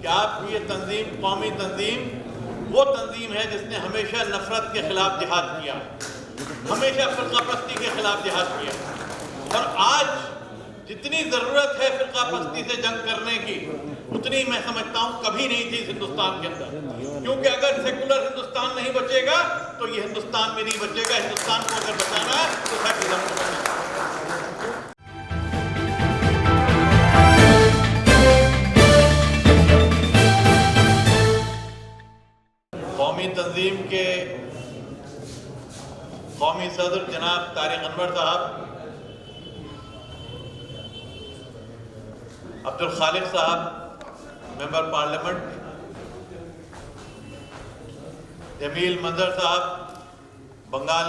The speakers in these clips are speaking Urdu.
کہ آپ کی یہ تنظیم قومی تنظیم وہ تنظیم ہے جس نے ہمیشہ نفرت کے خلاف جہاد کیا، ہمیشہ فرقہ پرستی کے خلاف جہاد کیا، اور آج جتنی ضرورت ہے فرقہ پرستی سے جنگ کرنے کی اتنی میں سمجھتا ہوں کبھی نہیں تھی اس ہندوستان کے اندر، کیونکہ اگر سیکولر ہندوستان نہیں بچے گا تو یہ ہندوستان بھی نہیں بچے گا۔ ہندوستان کو اگر بچانا ہے تو سیکولر کو بچانا ہے۔ قومی تنظیم کے قومی صدر جناب طارق انور صاحب، عبد الخالق صاحب ممبر پارلیمنٹ، جمیل منظر صاحب بنگال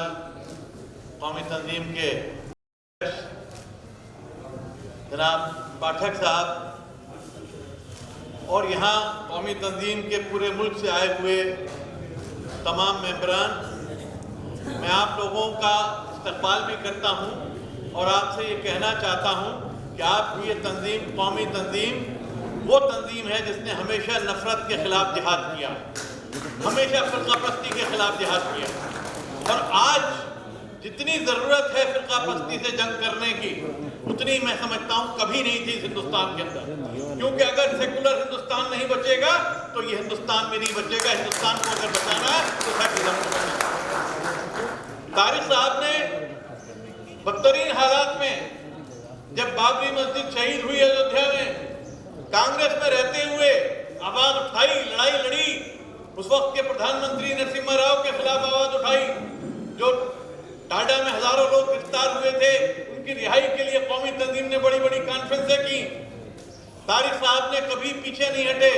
قومی تنظیم کے، جناب پاٹھک صاحب، اور یہاں قومی تنظیم کے پورے ملک سے آئے ہوئے تمام ممبران، میں آپ لوگوں کا استقبال بھی کرتا ہوں اور آپ سے یہ کہنا چاہتا ہوں کہ آپ کی یہ تنظیم قومی تنظیم وہ تنظیم ہے جس نے ہمیشہ نفرت کے خلاف جہاد کیا، ہمیشہ فرقہ پرستی کے خلاف جہاد کیا، اور آج جتنی ضرورت ہے فرقہ پرستی سے جنگ کرنے کی اتنی میں سمجھتا ہوں کبھی نہیں تھی اس ہندوستان کے اندر، کیونکہ اگر سیکولر ہندوستان نہیں بچے گا تو یہ ہندوستان بھی نہیں بچے گا۔ ہندوستان کو اگر بچانا ہے تو سیکولر کو بچانا ہے۔ طارق صاحب نے بدترین حالات میں جب بابری مسجد شہید ہوئی ایودھیا میں، کانگریس میں رہتے ہوئے آواز اٹھائی، لڑائی لڑی، اس وقت کے پردھان منتری نرسمہا راؤ کے خلاف آواز اٹھائی، جو ٹاڈا میں ہزاروں لوگ گرفتار ہوئے تھے، ان کی رہائی کے لیے قومی تنظیم نے بڑی بڑی کانفرنسیں کی۔ طارق صاحب نے کبھی پیچھے نہیں ہٹے،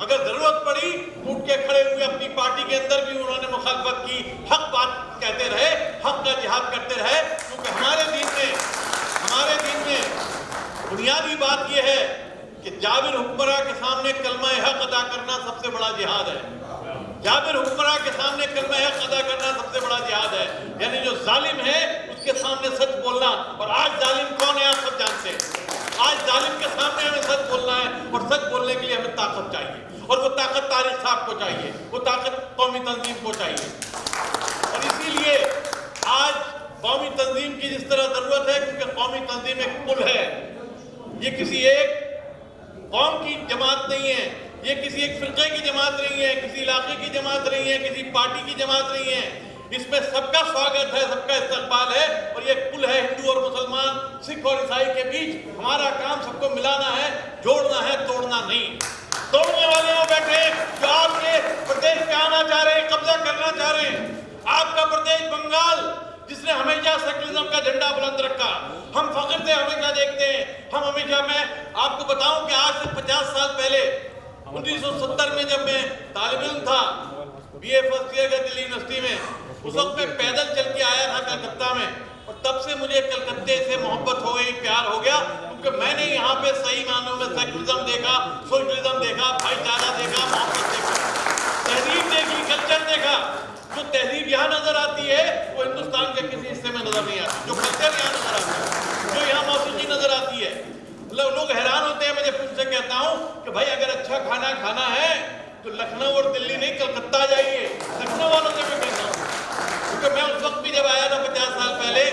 اگر ضرورت پڑی اٹھ کے کھڑے ہوئے، اپنی پارٹی کے اندر بھی انہوں نے مخالفت کی، حق بات کہتے رہے، حق کا جہاد کرتے رہے، کیونکہ ہمارے دین میں بنیادی بات یہ ہے کہ جابر حکمراں کے سامنے کلمہ حق ادا کرنا سب سے بڑا جہاد ہے۔ جابر حکمراں کے سامنے کلمہ حق ادا کرنا سب سے بڑا جہاد ہے، یعنی جو ظالم ہے اس کے سامنے سچ بولنا، اور آج ظالم کون ہے آپ سب جانتے ہیں۔ آج ظالم کے سامنے ہمیں سچ بولنا ہے، اور سچ بولنے کے لیے ہمیں طاقت چاہیے، اور وہ طاقت طارق صاحب کو چاہیے، وہ طاقت قومی تنظیم کو چاہیے، اور اسی لیے آج قومی تنظیم کی جس طرح ضرورت ہے، کیونکہ قومی تنظیم ایک پل ہے، یہ کسی ایک قوم کی جماعت نہیں ہے، یہ کسی ایک فرقے کی جماعت نہیں ہے، کسی علاقے کی جماعت نہیں ہے، کسی پارٹی کی جماعت نہیں ہے، اس میں سب کا سواگت ہے، سب کا استقبال ہے، اور یہ ایک پل ہے ہندو اور مسلمان، سکھ اور عیسائی کے بیچ۔ ہمارا کام سب کو ملانا ہے، جوڑنا ہے، توڑنا نہیں۔ توڑنے والے وہ بیٹھے جو آپ کے پردیش پہ آنا چاہ رہے ہیں، قبضہ کرنا چاہ رہے ہیں۔ آپ کا پردیش بنگال جس نے ہمیشہ سیکولرزم کا جھنڈا بلند رکھا، ہم فخر سے ہمیشہ دیکھتے ہیں، ہم ہمیشہ، میں آپ کو بتاؤں کہ آج سے 50 سال پہلے 1970 میں جب میں طالب علم تھا، بی اے فرسٹ ایئر کا دلی یونیورسٹی میں، اس وقت میں پیدل چل کے آیا تھا کلکتہ میں، اور تب سے مجھے کلکتے سے محبت ہو گئی، پیار ہو گیا، کیونکہ میں نے یہاں پہ صحیح معنوں میں سیکولرزم دیکھا، سوشلزم دیکھا، بھائی چارہ دیکھا، محبت دیکھا، تہذیب دیکھی، کلچر دیکھا۔ جو تہذیب یہاں نظر آتی ہے وہ ہندوستان کے کسی حصے میں نظر نہیں آتی، جو کلچر یہاں نظر آتا ہے، جو یہاں موسیقی نظر آتی ہے۔ لوگ حیران ہوتے ہیں، میں جب ان سے کہتا ہوں کہ بھائی اگر اچھا کھانا کھانا ہے تو لکھنؤ اور دلی نہیں، کلکتہ جائیے۔ لکھنؤ والوں سے میں کہتا ہوں، کیونکہ میں اس وقت بھی جب آیا تھا 50 سال پہلے،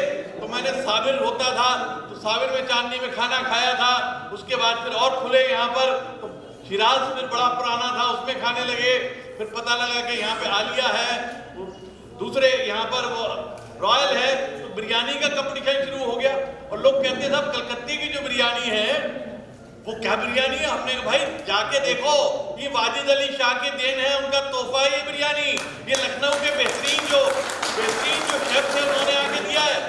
تو میں نے صابر ہوتا تھا تو صابر میں چاندنی میں کھانا کھایا تھا، اس کے بعد پھر اور کھلے یہاں پر، تو شیراز پھر بڑا پرانا تھا، اس میں کھانے لگے، پھر پتہ لگا کہ یہاں پہ عالیہ ہے، دوسرے یہاں پر وہ رائل ہے، تو بریانی کا کمپٹیشن شروع ہو گیا، اور لوگ کہتے ہیں صاحب کلکتے کی جو بریانی ہے وہ کیا بریانی ہے؟ ہم نے کہا بھائی جا کے دیکھو، یہ واجد علی شاہ کے دین ہے، ان کا تحفہ ہے یہ بریانی، یہ لکھنؤ کے بہترین جو شیف تھے انہوں نے آ کے دیا ہے،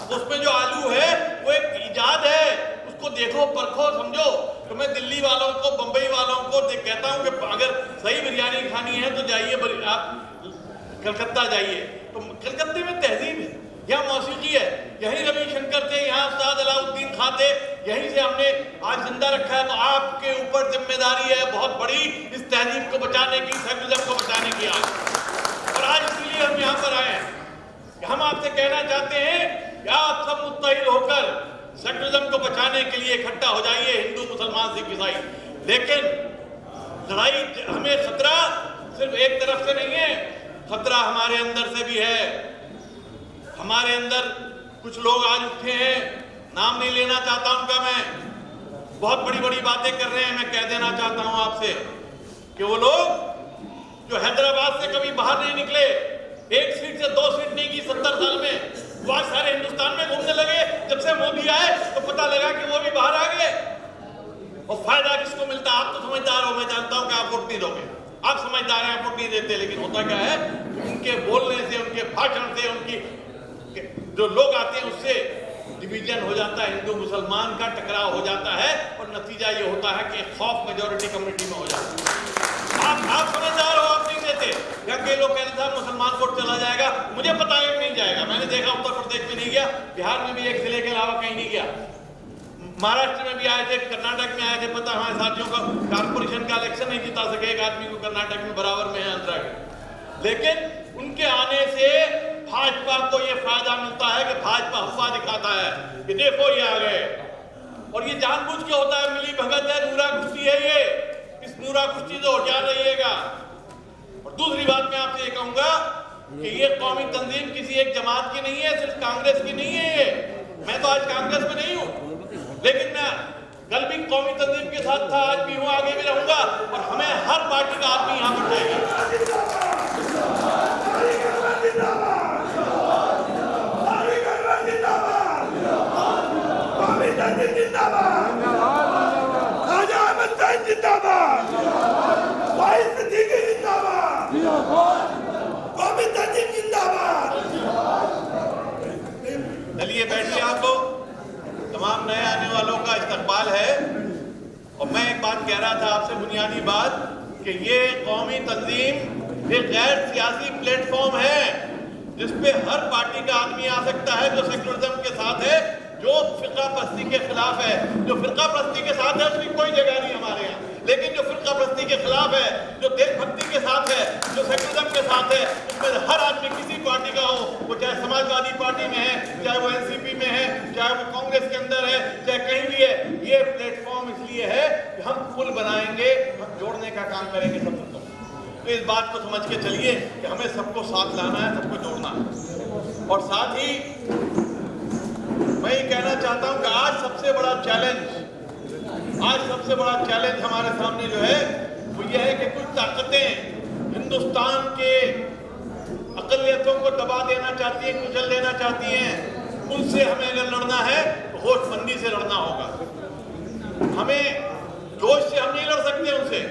اس میں جو آلو ہے وہ ایک ایجاد ہے، اس کو دیکھو، پرکھو، سمجھو۔ تو میں دلی والوں کو، بمبئی والوں کو کہتا ہوں کہ اگر صحیح بریانی کھانی ہے تو جائیے، آپ کلکتہ جائیے، تو کلکتے میں تہذیب ہے، یہاں موسیقی ہے، یہیں روی شنکر تھے، یہاں استاد علاء الدین خان تھے، یہیں سے ہم نے آج زندہ رکھا ہے۔ تو آپ کے اوپر ذمہ داری ہے بہت بڑی، اس تہذیب کو بچانے کی، سیکولرزم کو بچانے کی آج، اور آج اسی لیے ہم یہاں پر آئے ہیں کہ ہم آپ سے کہنا چاہتے ہیں کہ آپ سب متحد ہو کر سیکولرزم کو بچانے کے لیے اکٹھا ہو جائیے، ہندو، مسلمان، سکھ، عیسائی۔ لیکن لڑائی ہمیں خطرہ صرف ایک طرف سے نہیں ہے، خطرہ ہمارے اندر سے بھی ہے. ہمارے اندر کچھ لوگ آج اٹھے ہیں، نام نہیں لینا چاہتا ان کا، میں بہت بڑی بڑی باتیں کر رہے ہیں. میں کہہ دینا چاہتا ہوں آپ سے کہ وہ لوگ جو حیدرآباد سے کبھی باہر نہیں نکلے، 1 سیٹ سے 2 سیٹ نہیں کی 70 سال میں، وہ آج سارے ہندوستان میں گھومنے لگے. جب سے مودی آئے تو پتہ لگا کہ وہ بھی باہر آ گئے. اور فائدہ کس کو ملتا؟ آپ تو سمجھدار ہو، میں جانتا ہوں کہ آپ ووٹ نہیں دو گے، آپ سمجھدار ہیں، آپ ووٹ نہیں دیتے. لیکن ہوتا کیا ہے کہ ان کے بولنے سے، ان کے بھاشن سے، ان کی جو لوگ آتے ہیں اس سے ڈویژن ہو جاتا ہے، ہندو مسلمان کا ٹکراؤ ہو جاتا ہے، اور نتیجہ یہ ہوتا ہے کہ خوف میجورٹی کمیٹی میں ہو جاتا ہے. آپ سمجھدار ہو، آپ نہیں دیتے. یا کئی لوگ کہتے تھے مسلمان ووٹ چلا جائے گا، مجھے پتا ہے نہیں جائے گا. میں نے دیکھا اتر پردیش میں نہیں گیا، بہار میں بھی ایک ضلع کے علاوہ کہیں نہیں گیا، مہاراشٹر میں بھی آئے تھے، کرناٹک میں آئے تھے. پتہ ہمارے ساتھیوں کا کارپوریشن کا الیکشن نہیں جتا سکے ایک آدمی کو کرناٹک میں، برابر میں ہے آندھرا کے. لیکن ان کے آنے سے بھاجپا کو یہ فائدہ ملتا ہے کہ بھاجپا افواہ دکھاتا ہے کہ دیکھو یہ آ گئے. اور یہ جان بوجھ کے ہوتا ہے، ملی بھگت ہے، نورا کشتی ہے. یہ اس نورا کشتی سے ہوشیار رہیے گا. اور دوسری بات میں آپ سے یہ کہوں گا کہ یہ قومی تنظیم کسی ایک جماعت کی نہیں ہے، صرف کانگریس کی نہیں ہے. یہ میں تو آج کانگریس میں نہیں ہوں، لیکن میں کل بھی قومی تنظیم کے ساتھ تھا، آج بھی ہوں، آگے بھی رہوں گا. اور ہمیں ہر پارٹی کا آدمی یہاں پر چاہیے. چلیے بیٹھیے، آپ لوگ تمام نئے آنے والوں کا استقبال ہے. اور میں ایک بات کہہ رہا تھا آپ سے، بنیادی بات، کہ یہ قومی تنظیم ایک غیر سیاسی پلیٹ فارم ہے جس پہ ہر پارٹی کا آدمی آ سکتا ہے جو سیکولرزم کے ساتھ ہے، جو فرقہ پرستی کے خلاف ہے. جو فرقہ پرستی کے ساتھ ہے اس کی کوئی جگہ نہیں ہمارے یہاں، لیکن جو فرقہ پرستی کے خلاف ہے، جو دیش بھکتی کے ساتھ ہے، جو سیکولرزم کے ساتھ ہے، اس میں ہر آدمی کسی پارٹی کا ہو، وہ چاہے سماجوادی پارٹی میں ہے، چاہے وہ NCP میں ہے، چاہے وہ کانگریس کے اندر ہے، چاہے کہیں بھی ہے. یہ پلیٹ فارم اس لیے ہے کہ ہم پل بنائیں گے، ہم جوڑنے کا کام کریں گے سب کو. تو اس بات کو سمجھ کے چلیے کہ ہمیں سب کو ساتھ لانا ہے، سب کو جوڑنا ہے. اور ساتھ ہی میں یہ کہنا چاہتا ہوں کہ آج سب سے بڑا چیلنج ہمارے سامنے جو ہے وہ یہ ہے کہ کچھ طاقتیں ہندوستان کے اقلیتوں کو دبا دینا چاہتی ہیں، کچل دینا چاہتی ہیں. ان سے ہمیں اگر لڑنا ہے تو ہوش مندی سے لڑنا ہوگا. ہمیں جوش سے ہم نہیں لڑ سکتے ان سے.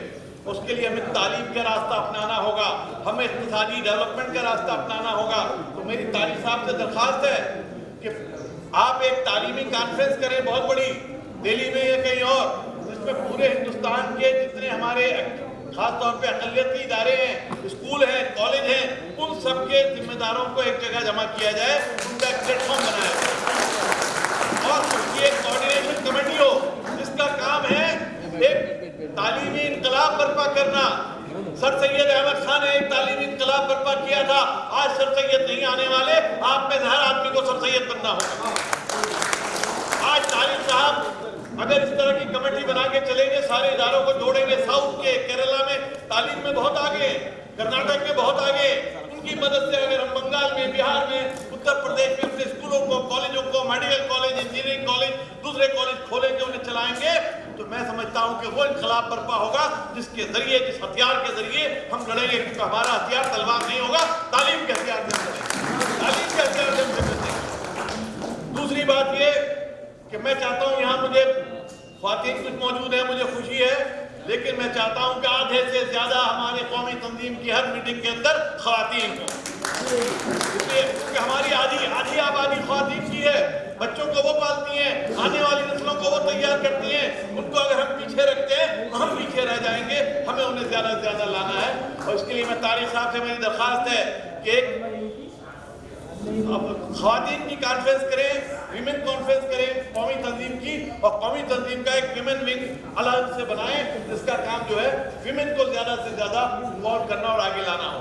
اس کے لیے ہمیں تعلیم کا راستہ اپنانا ہوگا، ہمیں اقتصادی ڈیولپمنٹ کا راستہ اپنانا ہوگا. تو میری طارق صاحب سے درخواست ہے کہ آپ ایک تعلیمی کانفرنس کریں بہت بڑی، دہلی میں یا کہیں اور، جس میں پورے ہندوستان کے جتنے ہمارے خاص طور پہ اقلیت کے ادارے ہیں، اسکول ہیں، کالج ہیں، ان سب کے ذمہ داروں کو ایک جگہ جمع کیا جائے، ان کا ایک پلیٹ فارم بنایا جائے اور اس کی ایک کوآرڈینیشن کمیٹی ہو جس کا کام ہے ایک تعلیمی انقلاب برپا کرنا. سر سید احمد خان نے ایک تعلیمی انقلاب برپا کیا تھا. آج سر سید نہیں آنے والے، آپ میں سے ہر آدمی کو سر سید بننا ہوگا. آج طارق صاحب اگر اس طرح کی کمیٹی بنا کے چلیں گے، سارے اداروں کو جوڑیں گے، ساؤتھ کے کیرلا میں تعلیم میں بہت آگے، کرناٹک میں بہت آگے، ان کی مدد سے اگر ہم بنگال میں، بہار میں، اتر پردیش میں اپنے اسکولوں کو، کالجوں کو، میڈیکل کالج، انجینئرنگ کالج، دوسرے کالج کھولیں گے، انہیں چلائیں گے، تو میں سمجھتا ہوں کہ وہ انقلاب برپا ہوگا جس کے ذریعے، جس ہتھیار کے ذریعے ہم لڑیں گے. کیونکہ ہمارا ہتھیار تلوار نہیں ہوگا، تعلیم کے ہتھیار سے ہم لڑیں گے، تعلیم کے ہتھیار سے ہم لڑیں گے. دوسری بات یہ کہ میں چاہتا ہوں، یہاں مجھے خواتین کچھ موجود ہیں، مجھے خوشی ہے، لیکن میں چاہتا ہوں کہ آدھے سے زیادہ ہمارے قومی تنظیم کی ہر میٹنگ کے اندر خواتین ہوں. کیونکہ ہماری آدھی آبادی خواتین کی ہے. بچوں کو وہ پالتی ہیں، آنے والی نسلوں کو وہ تیار کرتی ہیں. ان کو اگر ہم پیچھے رکھتے ہیں تو ہم پیچھے رہ جائیں گے. ہمیں انہیں زیادہ سے زیادہ لانا ہے. اور اس کے لیے میں طارق صاحب سے میری درخواست ہے کہ ایک خواتین کی کانفرنس کریں، ویمن کانفرنس کریں قومی تنظیم کی، اور قومی تنظیم کا ایک ویمن ونگ الگ سے بنائیں جس کا کام جو ہے ویمن کو زیادہ سے زیادہ انوالو کرنا اور آگے لانا ہو.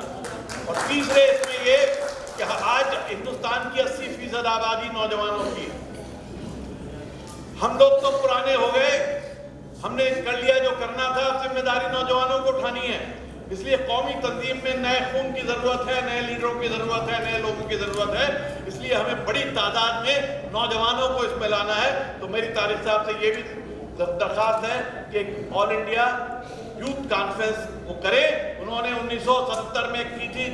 اور تیسرے اس میں یہ کہ آج ہندوستان کی 80% آبادی نوجوانوں کی. ہم لوگ تو پرانے ہو گئے، ہم نے کر لیا جو کرنا تھا، اب ذمہ داری نوجوانوں کو اٹھانی ہے۔ اس لیے قومی تنظیم میں نئے خون کی ضرورت ہے، نئے لیڈروں کی ضرورت ہے، نئے لوگوں کی ضرورت ہے۔ اس لیے ہمیں بڑی تعداد میں نوجوانوں کو اس میں لانا ہے۔ تو میری طارق صاحب سے یہ بھی درخواست ہے کہ آل انڈیا یوتھ کانفرنس وہ کرے۔ انہوں نے 1977 میں کی تھی،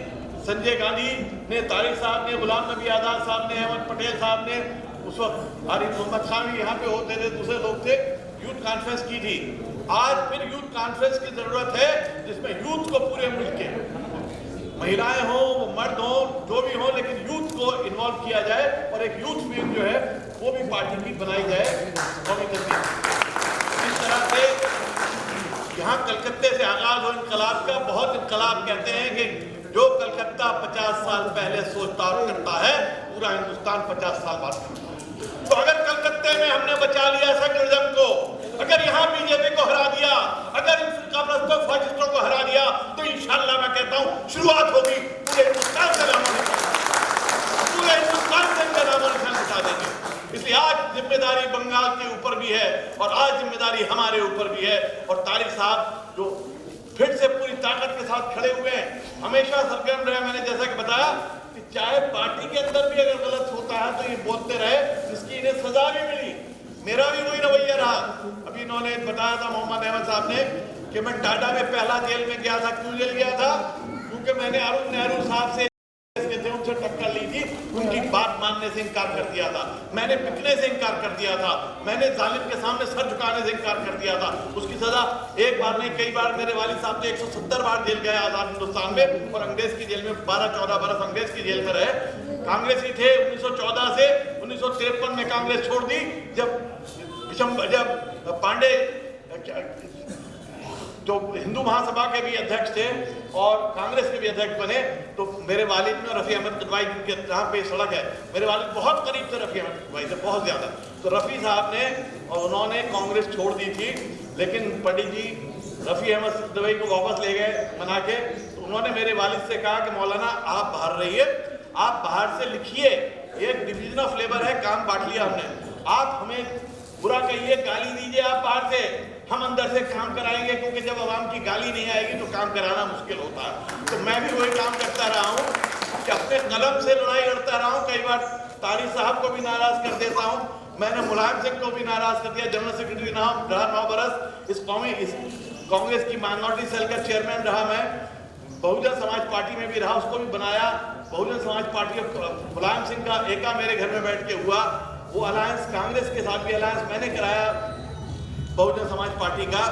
سنجے گاندھی نے، طارق صاحب نے، غلام نبی آزاد صاحب نے، احمد پٹیل صاحب نے، اس وقت عارف محمد خان بھی یہاں پہ ہوتے تھے، دوسرے لوگ تھے، یوتھ کانفرنس کی تھی۔ آج پھر یوتھ کانفرنس کی ضرورت ہے جس میں یوتھ کو پورے ملک کے، مہیلائیں ہوں، وہ مرد ہوں، جو بھی ہوں، لیکن یوتھ کو انوالو کیا جائے اور ایک یوتھ ونگ جو ہے وہ بھی پارٹی کی بنائی جائے قومی تنظیم۔ اس طرح سے یہاں کلکتے سے آغاز ہو انقلاب کا، بہت انقلاب کہتے ہیں کہ جو کلکتہ 50 سال پہلے سوچتا اور کرتا ہے، پورا ہندوستان 50 سال بعد کرتا ہے۔ تو اگر کلکتے میں ہم نے بچا لیا سیکولرزم کو، اگر یہاں بی جے پی کو ہرا دیا، اگر ان فرقہ پرستوں فاشسٹوں کو ہرا دیا، تو انشاءاللہ میں کہتا ہوں شروعات ہوگی پورے ہندوستان سے نام و نشان، پورے ہندوستان سے ان کا نام و نشان مٹا دیں گے۔ اس لیے آج ذمہ داری بنگال کے اوپر بھی ہے اور آج ذمہ داری ہمارے اوپر بھی ہے۔ اور طارق صاحب جو پھر سے پوری طاقت کے ساتھ کھڑے ہوئے ہیں، ہمیشہ سرگرم رہے۔ میں نے جیسا کہ بتایا کہ چاہے پارٹی کے اندر بھی اگر غلط ہوتا ہے تو یہ بولتے رہے، جس کی انہیں سزا بھی ملی۔ میرا بھی وہی رویہ رہا۔ ابھی انہوں نے بتایا تھا محمد احمد صاحب نے کہ میں ٹاٹا میں پہلا جیل میں گیا تھا۔ کیوں جیل گیا تھا؟ کیونکہ میں نے ارون نہرو صاحب سے ان سے ٹکر لی تھی، ان کی بات ماننے سے انکار کر دیا تھا، میں نے بکنے سے انکار کر دیا تھا، میں نے ظالم کے سامنے سر جھکانے سے انکار کر دیا تھا۔ اس کی سزا ایک بار نہیں کئی بار، میرے والد صاحب نے 170 بار جیل گئے آزاد ہندوستان میں، اور انگریز کی جیل میں 12-14 برس انگریز کی جیل میں رہے۔ کانگریسی تھے 1914 سے 1953 میں کانگریس چھوڑ دی۔ جب پانڈے جو ہندو مہا سبھا کے بھی ادھیکش تھے اور کانگریس کے بھی ادھیکش بنے، تو میرے والد میں رفیع احمد قدوائی، جن کے جہاں پہ سڑک ہے، میرے والد بہت قریب تھے رفیع احمد قدوائی سے، بہت زیادہ۔ تو رفیع صاحب نے اور انہوں نے کانگریس چھوڑ دی تھی، لیکن پنڈت جی رفیع احمد قدوائی کو واپس لے گئے منا کے۔ تو انہوں نے میرے والد سے کہا کہ مولانا آپ باہر رہیے، آپ باہر سے لکھیے، ایک ڈویژن آف لیبر ہے، کام بانٹ لیا ہم نے، آپ ہمیں برا کہیے، گالی دیجیے، آپ باہر سے، ہم اندر سے کام کرائیں گے، کیونکہ جب عوام کی گالی نہیں آئے گی تو کام کرانا مشکل ہوتا ہے۔ تو میں بھی وہی کام کرتا رہا ہوں کہ اپنے قلم سے لڑائی لڑتا رہا ہوں۔ کئی بار طارق صاحب کو بھی ناراض کر دیتا ہوں، میں نے ملائم سنگھ کو بھی ناراض کر دیا، جنرل سیکرٹری رہا 9 برس، اس کانگریس کی مائنورٹی سیل کا چیئرمین رہا میں، بہوجن سماج پارٹی میں بھی رہا، اس کو بھی بنایا۔ بہوجن سماج پارٹی ملائم سنگھ کا ایکا میرے گھر میں بیٹھ کے ہوا، وہ الائنس کانگریس کے ساتھ بھی الائنس میں نے کرایا بہوجن سماج پارٹی کا،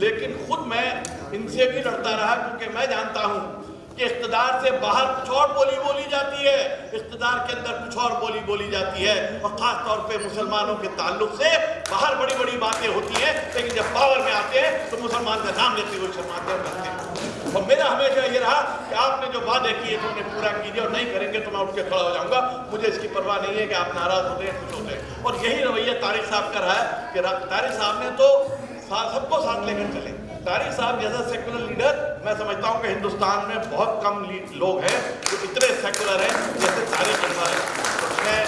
لیکن خود میں ان سے بھی لڑتا رہا، کیونکہ میں جانتا ہوں کہ اقتدار سے باہر کچھ اور بولی بولی جاتی ہے، اقتدار کے اندر کچھ اور بولی بولی جاتی ہے، اور خاص طور پہ مسلمانوں کے تعلق سے باہر بڑی بڑی باتیں ہوتی ہیں، لیکن جب پاور میں آتے ہیں تو مسلمان کا نام لیتے ہوئے شرماتے ہیں کرتے ہیں۔ اور میرا ہمیشہ یہ رہا کہ آپ نے جو وعدے کیے تو انہیں پورا کیجیے، اور نہیں کریں گے تو میں اٹھ کے کھڑا ہو جاؤں گا، مجھے اس کی پرواہ نہیں ہے کہ آپ ناراض ہوتے ہیں کچھ ہوتے ہیں۔ اور یہی رویہ طارق صاحب کا رہا ہے کہ طارق صاحب نے تو سب کو ساتھ لے کر چلے۔ طارق صاحب جیسا سیکولر لیڈر میں سمجھتا ہوں کہ ہندوستان میں بہت کم لوگ ہیں جو اتنے سیکولر ہیں جیسے طارق صاحب ہیں۔ میں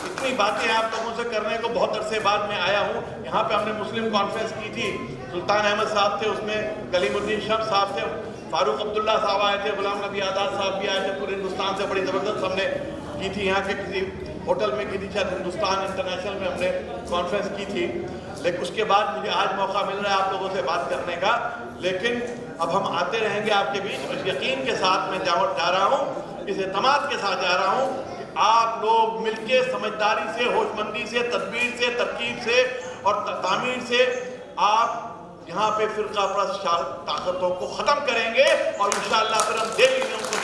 اتنی باتیں آپ لوگوں سے کرنے کو بہت عرصے بعد میں آیا ہوں۔ یہاں پہ ہم نے مسلم کانفرنس کی تھی، سلطان احمد صاحب تھے، اس میں کلیم الدین شمس صاحب تھے، فاروق عبداللہ صاحب آئے تھے، غلام نبی آزاد صاحب بھی آئے تھے، پورے ہندوستان سے بڑی زبردست ہم نے کی تھی، یہاں کے کسی ہوٹل میں کی تھی، شاید ہندوستان انٹرنیشنل میں ہم نے کانفرنس کی تھی۔ لیکن اس کے بعد مجھے آج موقع مل رہا ہے آپ لوگوں سے بات کرنے کا، لیکن اب ہم آتے رہیں گے آپ کے بیچ۔ اس یقین کے ساتھ میں جا رہا ہوں، اس اعتماد کے ساتھ جا رہا ہوں کہ آپ لوگ مل کے سمجھداری سے، ہوش مندی سے، تدبیر سے، ترکیب سے اور تعمیر سے آپ یہاں پہ فرقہ پرست طاقتوں کو ختم کریں گے، اور انشاءاللہ پھر ہم دہلی میں ان کو